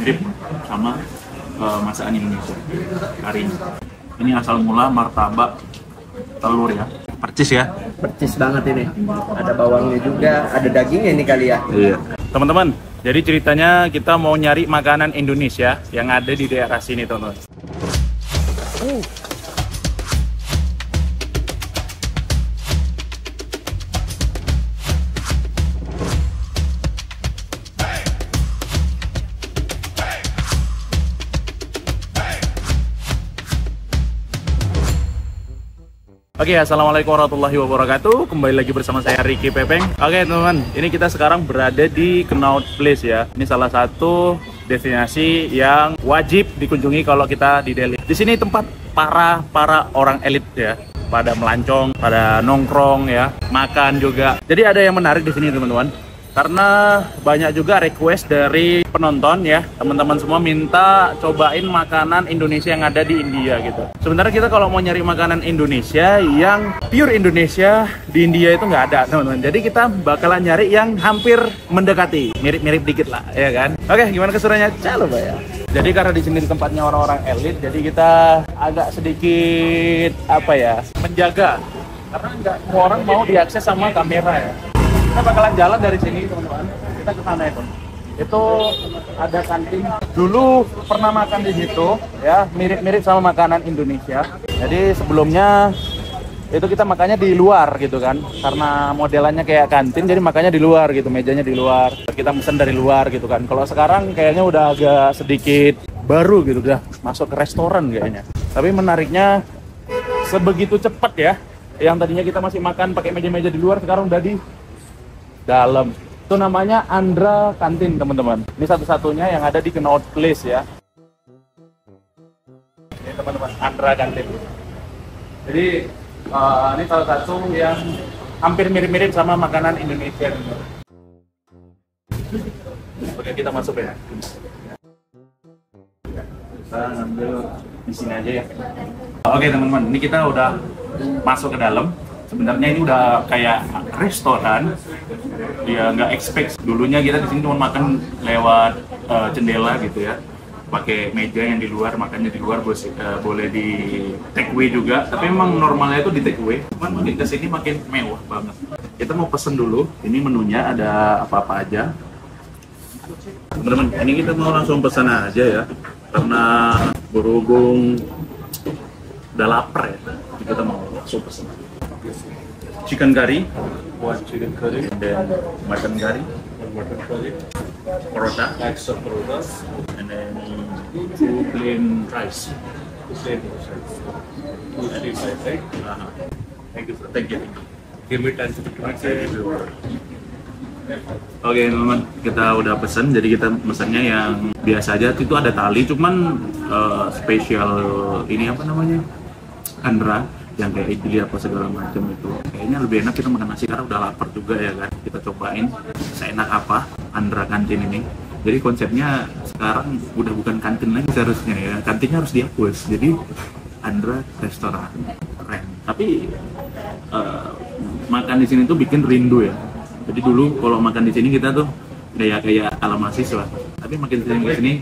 mirip sama masakan Indonesia karinya. Ini asal mula martabak telur ya, percis ya. Percis banget ini. Ada bawangnya juga, ada dagingnya ini kali ya. Iya. Teman-teman, jadi ceritanya kita mau nyari makanan Indonesia yang ada di daerah sini, teman-teman. Oke, assalamualaikum warahmatullahi wabarakatuh. Kembali lagi bersama saya Ricky Pepeng. Oke teman-teman, ini kita sekarang berada di Connaught Place ya. Ini salah satu destinasi yang wajib dikunjungi kalau kita di Delhi. Di sini tempat para orang elit ya, pada melancong, pada nongkrong ya, makan juga. Jadi ada yang menarik di sini teman-teman. Karena banyak juga request dari penonton ya, teman-teman semua minta cobain makanan Indonesia yang ada di India gitu. Sebenarnya kita kalau mau nyari makanan Indonesia yang pure Indonesia di India itu nggak ada teman-teman. Jadi kita bakalan nyari yang hampir mendekati, mirip-mirip dikit lah ya kan. Oke, gimana keseruannya? Coba ya. Jadi karena di sini tempatnya orang-orang elit, jadi kita agak sedikit apa ya, menjaga karena nggak semua orang mau diakses sama kamera ya. Kita bakalan jalan dari sini teman-teman, kita ke sana itu ada kantin. Dulu pernah makan di situ ya, mirip-mirip sama makanan Indonesia. Jadi sebelumnya itu kita makannya di luar gitu kan, karena modelannya kayak kantin, jadi makannya di luar gitu, mejanya di luar, kita pesen dari luar gitu kan. Kalau sekarang kayaknya udah agak sedikit baru gitu, udah masuk ke restoran kayaknya. Tapi menariknya sebegitu cepat ya, yang tadinya kita masih makan pakai meja-meja di luar, sekarang udah di dalam. Itu namanya Andhra Kantin teman-teman. Ini satu-satunya yang ada di Connaught Place ya. Ini teman-teman, Andhra Kantin. Jadi ini salah satu yang hampir mirip-mirip sama makanan Indonesia. Oke, kita masuk ya. Kita ngambil di sini aja ya. Oke teman-teman, ini kita udah masuk ke dalam. Sebenarnya ini udah kayak restoran, ya nggak expect. Dulunya kita di sini cuma makan lewat jendela gitu ya, pakai meja yang di luar, makannya di luar, boleh di take away juga. Tapi memang normalnya itu di take away. Cuman makin kesini makin mewah banget. Kita mau pesen dulu. Ini menunya ada apa-apa aja. Teman-teman, ini kita mau langsung pesan aja ya, karena berhubung udah lapar ya, jadi kita mau langsung pesan. Chicken curry, One chicken curry, and then mutton curry, one mutton curry, paratha, extra parotas, and then two plain rice. plain rice, 235, right? Thank you, sir. Thank you. Give me 10 to 15 minutes. Oke teman-teman, kita udah pesen, jadi kita pesannya yang biasa aja. Itu ada tali, cuman spesial ini apa namanya, Andhra, yang kayak idli apa segala macam itu. Kayaknya lebih enak kita makan nasi karena udah lapar juga ya kan. Kita cobain seenak apa Andhra Kantin ini. Jadi konsepnya sekarang udah bukan kantin lagi seharusnya ya, kantinnya harus dihapus. Jadi Andhra restoran, keren. Tapi makan di sini tuh bikin rindu ya. Jadi dulu kalau makan di sini kita tuh kayak ala mahasiswa. Tapi makin sering ke sini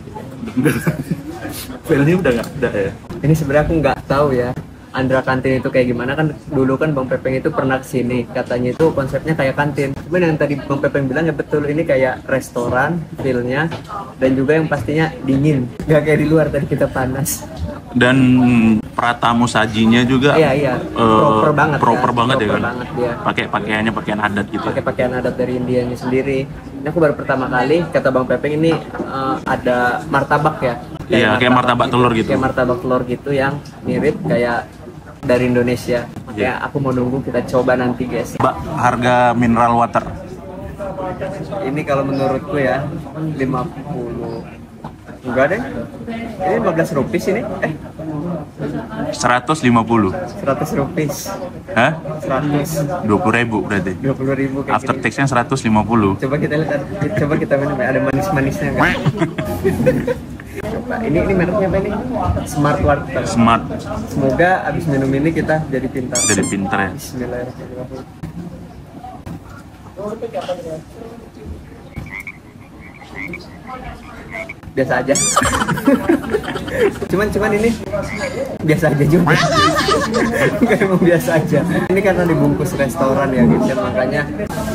filenya udah nggak ada ya. Ini sebenarnya aku nggak tahu ya, Andhra Kantin itu kayak gimana. Kan dulu kan Bang Pepeng itu pernah kesini, katanya itu konsepnya kayak kantin. Cuman yang tadi Bang Pepeng bilang ya betul, ini kayak restoran feel-nya, dan juga yang pastinya dingin, nggak kayak di luar tadi kita panas. Dan pratamu sajinya juga proper banget ya kan. Dia. Pakai pakaiannya pakaian adat gitu. Pakai pakaian adat dari Indianya sendiri. Ini aku baru pertama kali kata Bang Pepeng ini ada martabak ya. Iya, kayak martabak telur gitu. Kayak martabak telur gitu yang mirip kayak dari Indonesia. Makanya aku mau nunggu, kita coba nanti guys. Mbak, harga mineral water Ini kalau menurutku ya 50. Enggak deh. Ini 15 rupiah ini. 150. 100 rupiah. Hah? 100. 20.000 berarti. 20.000 kayak After gini. tax-nya 150. Coba kita lihat, coba kita minum, ada manis-manisnya kan? Coba, ini mereknya apa ini? Smart Water. Smart. Semoga abis minum ini kita jadi pintar. Jadi pintar ya. Bismillahirrahmanirrahim. Biasa aja. cuman ini biasa aja juga. Enggak, emang biasa aja. Ini karena dibungkus restoran ya gitu, makanya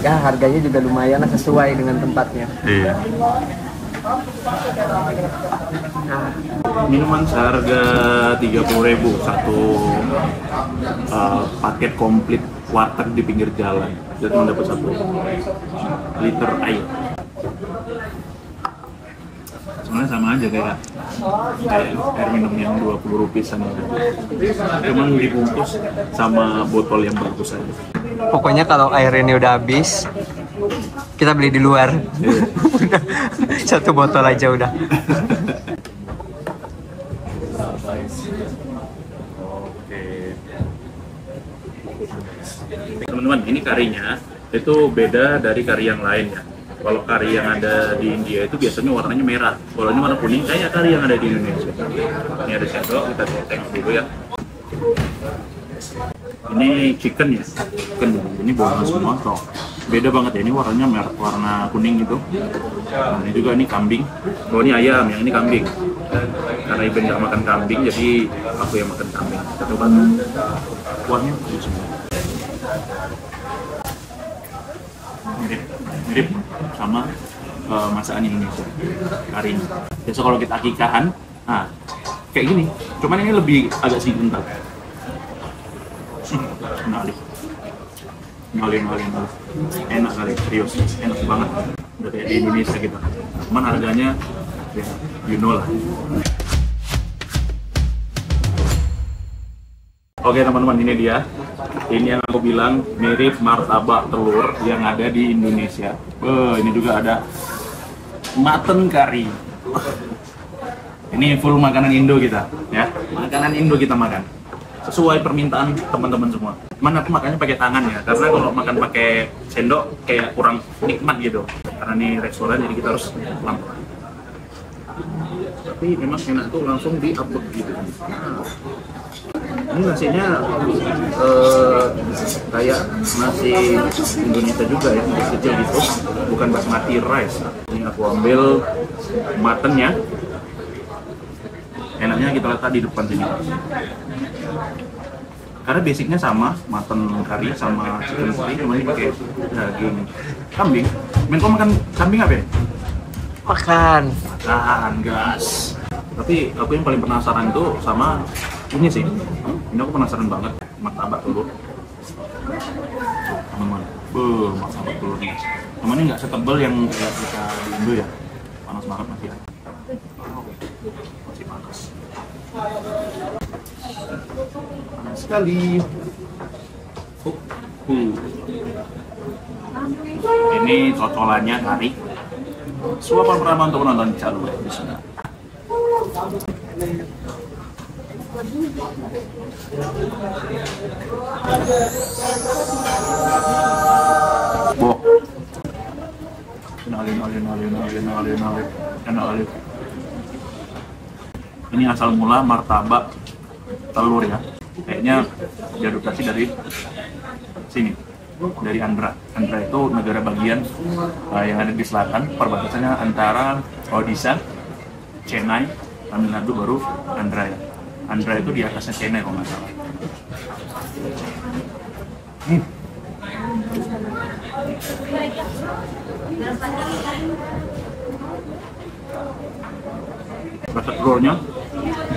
ya harganya juga lumayan lah, sesuai dengan tempatnya. Iya. Minuman seharga 30.000 satu paket komplit warteg di pinggir jalan. Dan dapat 1 liter air. Sebenarnya sama aja kayak air minum yang 20 rupiah sama, cuman dibungkus sama botol yang bagus aja. Pokoknya kalau air ini udah habis, kita beli di luar. Udah, 1 botol aja udah. Oke. Teman-teman, ini karinya itu beda dari kari yang lain ya. Kalau kari yang ada di India itu biasanya warnanya merah. Kalau ini warna kuning kayak kari yang ada di Indonesia. Ini ada sendok, kita tengok dulu ya. Ini chicken ya, chicken. Ini bawang semua toh. Beda banget ya, ini warnanya merah, warna kuning gitu. Nah, ini juga ini kambing. Oh ini ayam, yang ini kambing. Karena Iben nggak makan kambing, jadi aku yang makan kambing. Kita coba tuh. Kuahnya bagus semua. Mirip sama masakan Indonesia, karinya. Biasa kalau kita akikahan, nah kayak gini. Cuman ini lebih agak sedikit kental. Ngalir. Enak kali, serius, enak banget. Udah kayak di Indonesia gitu. Cuman harganya, ya, you know lah. Oke teman-teman, ini dia. Ini yang aku bilang mirip martabak telur yang ada di Indonesia. Ini juga ada mutton curry. Ini full makanan Indo kita, ya. Makanan Indo kita makan. Sesuai permintaan teman-teman semua. Cuman aku makannya pakai tangan ya, karena kalau makan pakai sendok kayak kurang nikmat gitu. Karena ini restoran, jadi kita harus pelan-pelan. Tapi memang enak tuh langsung diupload gitu. Ini nasinya kayak nasi Indonesia juga ya, kecil gitu, bukan basmati rice. Ini aku ambil muttonnya, enaknya kita letak di depan sini. Karena basicnya sama, mutton curry sama chicken curry, cuma ini pakai daging kambing. Menko makan kambing apa ya? Makan, gas. Tapi aku yang paling penasaran itu sama ini sih. Ini aku penasaran banget, martabak telur. Teman-teman, martabak telurnya. Cuman ini nggak setebal yang kayak kita di Indo ya. Panas banget masih. Masih panas. Panas sekali. Ini cocolannya kari. Suapan pertama untuk menonton channel di sana. Boh. Enak. Ini asal mula martabak telur ya. Kayaknya diadoptasi dari sini, dari Andhra. Andhra itu negara bagian yang ada di selatan, perbatasannya antara Odisha, Chennai, Tamil Nadu, baru Andhra ya. Andhra itu di atasnya Chennai kalau nggak salah. Rasa telurnya,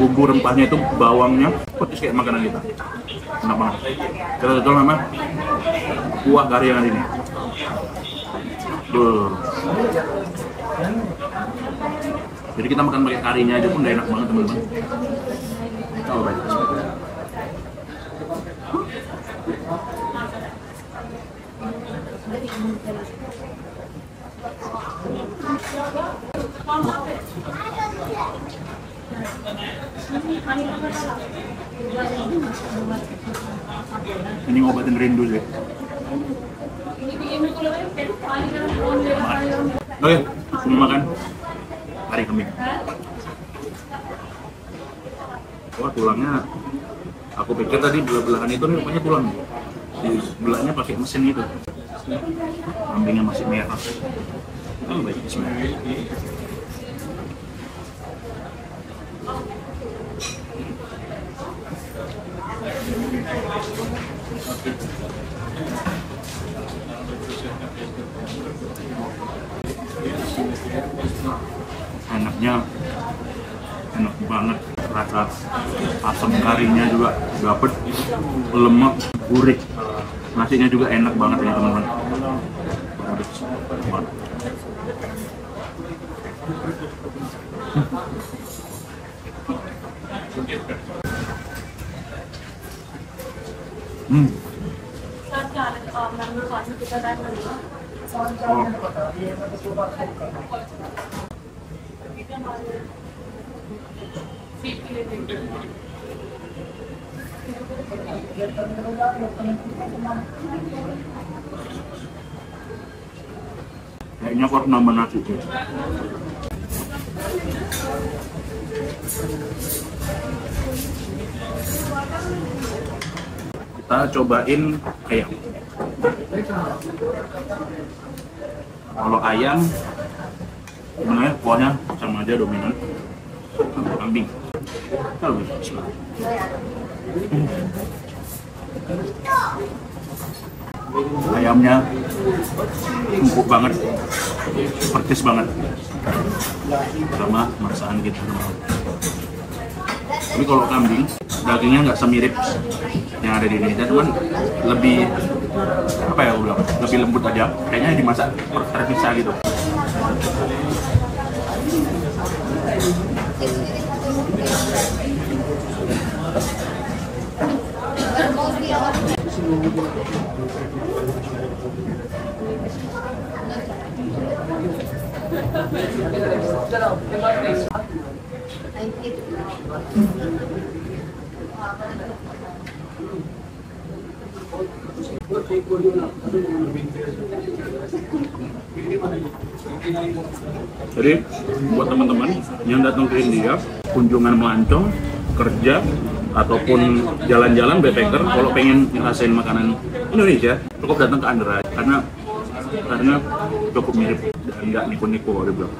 bumbu rempahnya itu bawangnya, persis kayak makanan kita. Enak banget. Kita coba memang kuah kari yang ada ini. Jadi kita makan pakai karinya aja pun udah enak banget teman-teman. Coba baik. Ini ngobatin rindu sih. Oke, semua makan kari kambing. Wah, tulangnya aku pikir tadi belah-belahan itu nih rupanya tulang. Di belahnya pakai mesin itu. Kambingnya masih merah. Oh, baik, bismillah. Enaknya enak banget, rasa asam karinya juga dapet, lemak, gurih. Nasinya juga enak banget ya teman-teman. Kayaknya aku harus nambah nasi sih. Kita cobain ayam. Kalau ayam, sebenarnya kuahnya sama aja dominan. Kambing. Kita lebih suka. Ayamnya empuk banget, pedes banget, sama masakan gitu. Tapi kalau kambing, dagingnya nggak semirip yang ada di Indonesia, cuman lebih apa ya, udah lebih lembut aja. Kayaknya dimasak terpisah gitu. Jadi buat teman-teman yang datang ke India, kunjungan melancong, kerja, ataupun jalan-jalan backpacker, kalau pengen ngerasain makanan Indonesia, cukup datang ke Andhra karena cukup mirip dan nggak nipu-nipu kalau dibilang.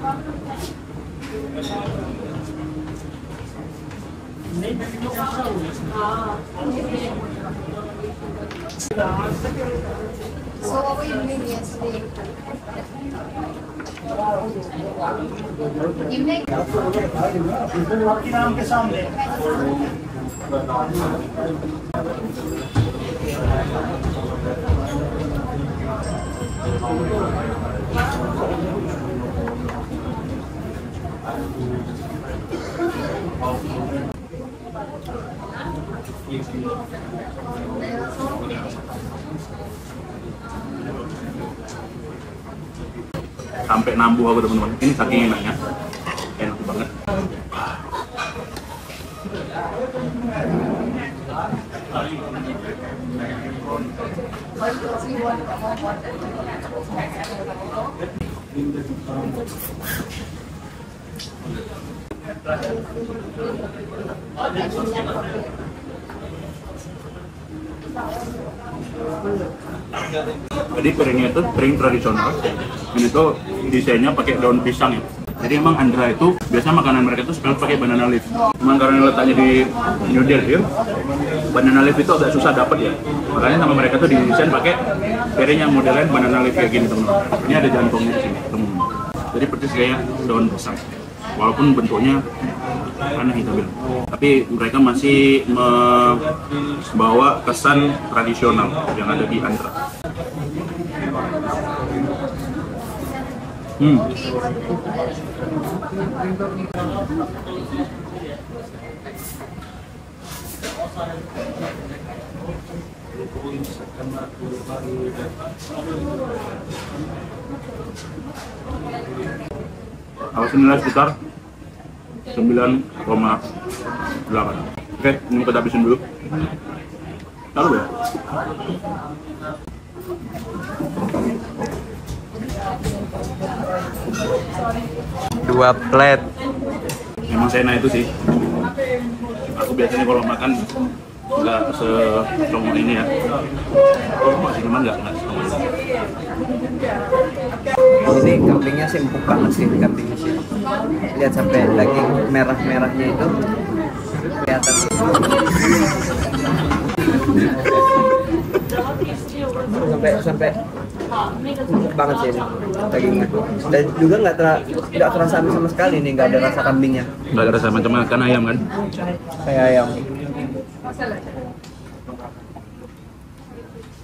So what were you doing yesterday? Evening? Sampai nambuh aku teman-teman. Ini saking enaknya, enak banget. Jadi piringnya itu piring tradisional. Ini tuh desainnya pakai daun pisang ya. Jadi emang Andhra itu biasa makanan mereka itu suka pakai banana leaf. Cuman karena letaknya di New Delhi, banana leaf itu agak susah dapat ya. Makanya sama mereka tuh didesain pakai piring yang modelnya banana leaf kayak gini teman-teman. Ini ada jantungnya di sini teman-teman. Jadi persis kayak daun pisang. Walaupun bentuknya aneh kita bilang, tapi mereka masih membawa kesan tradisional yang ada di Andhra. Harus nilai sekitar 9,8. Oke, ini kita habisin dulu. Lalu ya. Dua plate. Emang seenak itu sih. Aku biasanya kalau makan nggak secongok ini ya. Masih cuman nggak secongok ini. Ini kambingnya sih empuk banget sih, kambingnya sih. Lihat sampai daging merah-merahnya itu kelihatan. sampai Empuk banget sih ini dagingnya. Dan juga nggak terasa amis sama sekali nih, nggak ada rasa kambingnya. Nggak ada rasa macam makan ayam kan? Kayak ayam.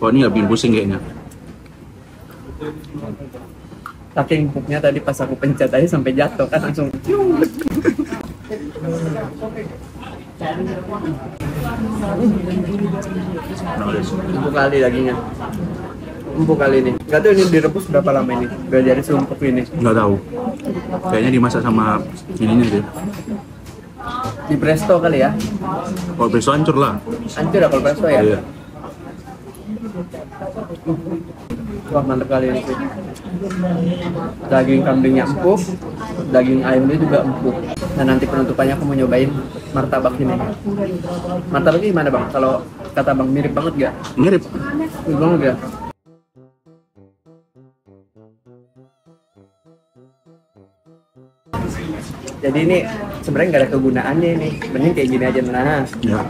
Oh ini nggak bikin pusing kayaknya. Saking empuknya tadi pas aku pencet aja sampai jatuh kan langsung. Empuk kali dagingnya. Empuk kali ini. Gak tahu ini direbus berapa lama ini? Biar jadi seempuk ini. Nggak tahu. Kayaknya dimasak sama ininya sih. Di presto kali ya? Kalau besok hancur lah. Hancur ya kalau presto ya? Iya. Wah mantap kali ini sih. Daging kambingnya empuk, daging ayamnya juga empuk. Nah nanti penutupannya aku mau nyobain martabak ini. Martabak ini gimana bang? Kalau kata bang mirip banget gak? Mirip. Mirip banget ya? Jadi ini sebenarnya nggak ada kegunaannya ini, mending kayak gini aja nah. Ya.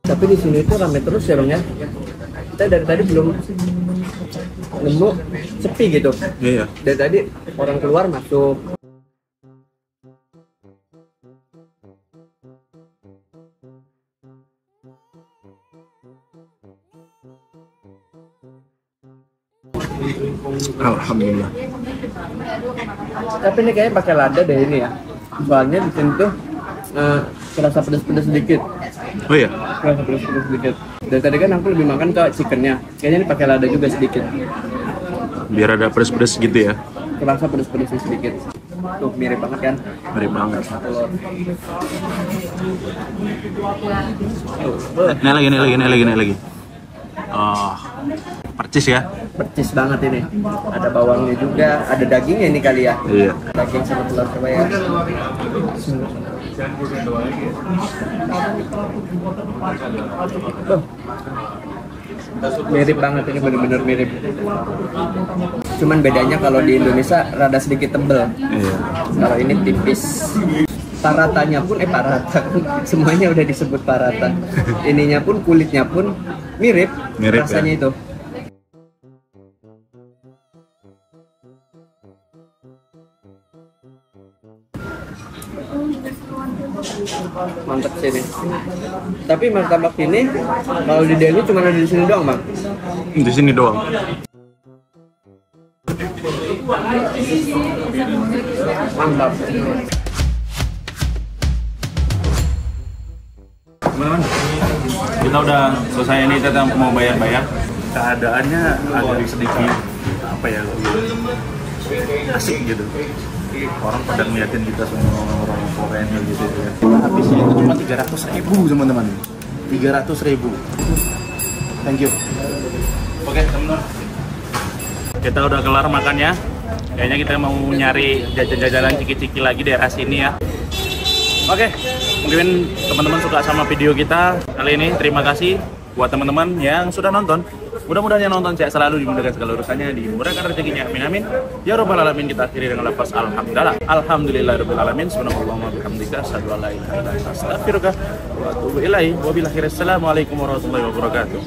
Tapi di sini tuh rame terus ya bang ya. Kita dari tadi belum nemu sepi gitu. Iya. Dari tadi orang keluar masuk. Alhamdulillah. Tapi ini kayaknya pakai lada deh ini ya. Soalnya di sini tuh kerasa pedas-pedas sedikit. Oh iya. Kerasa pedas-pedas sedikit. Dari tadi kan aku lebih makan ke chickennya. Kayaknya ini pakai lada juga sedikit. Biar ada pedas-pedas gitu ya. Kerasa pedas-pedasnya sedikit. Tuh mirip banget kan? Mirip banget. Telur. Naik lagi. Oh, percis ya. Percis banget ini. Ada bawangnya juga, ada dagingnya ini kali ya. Iya. Daging sama telur coba ya. Mirip banget ini, bener-bener mirip. Cuman bedanya kalau di Indonesia rada sedikit tebel. Iya. Kalau ini tipis. Paratanya pun parata. Semuanya udah disebut parata. Ininya pun kulitnya pun mirip rasanya ya? itu. Mantap sih ini. Tapi martabak ini kalau di Delhi cuma ada di sini doang bang. Di sini doang. Mantap. Teman-teman, kita udah selesai ini, kita mau bayar-bayar. Keadaannya agak sedikit apa ya, asik gitu. Orang pada ngeliatin kita semua orang Korea gitu ya. Habisnya itu cuma 300.000 teman-teman. 300.000. Thank you. Oke teman-teman. Kita udah kelar makannya. Kayaknya kita mau nyari jajan-jajanan ciki-ciki lagi daerah sini ya. Oke, mungkin teman-teman suka sama video kita kali ini. Terima kasih buat teman-teman yang sudah nonton. Mudah-mudahan yang nonton sehat selalu, dimudahkan segala urusannya, dimurahkan rezekinya, amin amin. Ya Rabbal alamin. Kita akhiri dengan lafaz alhamdulillah. Alhamdulillahirabbil alamin. Subhanallahumma bihamdika asyhadu an la ilaha illa anta astaghfiruka wa atubu ilaik. Wabillahi assalamualaikum warahmatullahi wabarakatuh.